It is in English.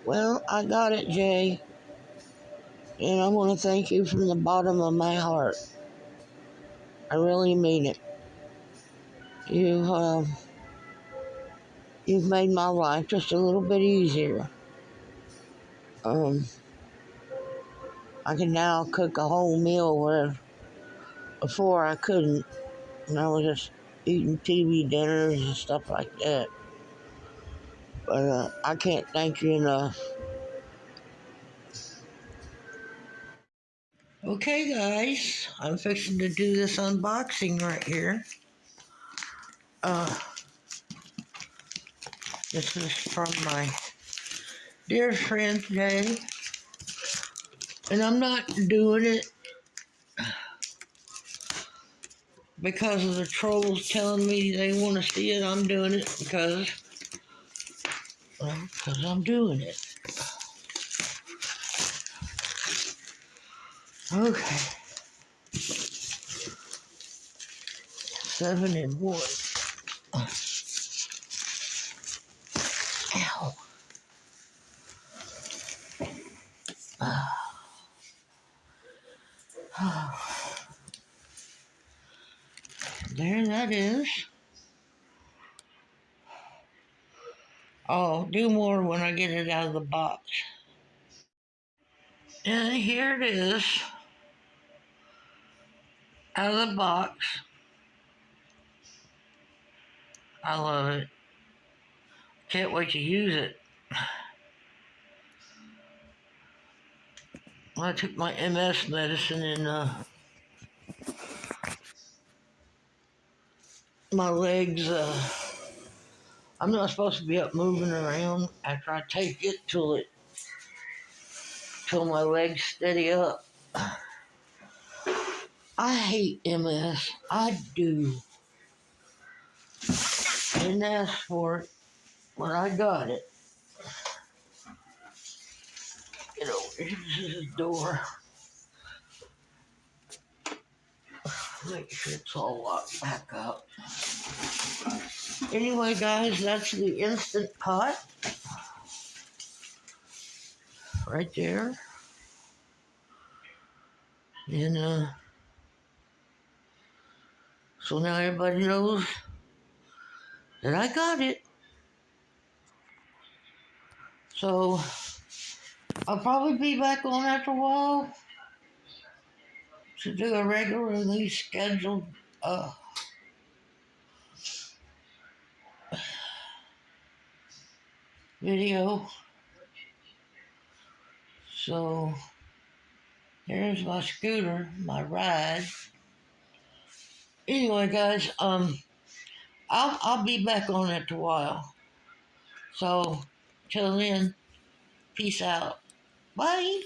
Well, I got it, Jay, and I want to thank you from the bottom of my heart. I really mean it. You, you've made my life just a little bit easier. Um, I can now cook a whole meal where before I couldn't, and I was just eating TV dinners and stuff like that. But I can't thank you enough. Okay, guys, I'm fixing to do this unboxing right here. Uh, this is from my dear friend Jay, and I'm not doing it because of the trolls telling me they want to see it. I'm doing it because I'm doing it. Okay, 7 in 1. Ow. There that is. I'll do more when I get it out of the box. And here it is, out of the box. I love it. Can't wait to use it. I took my MS medicine and my legs, I'm not supposed to be up moving around after I take it till my legs steady up. I hate MS. I do. I didn't ask for it, but I got it. Get over here. This is the door. Make sure it's all locked back up. Anyway, guys, that's the Instant Pot. Right there. And, so now everybody knows that I got it. So I'll probably be back on after a while to do a regularly scheduled video. So here's my scooter, my ride. Anyway, guys, I'll be back on after a while. So till then, peace out. Bye.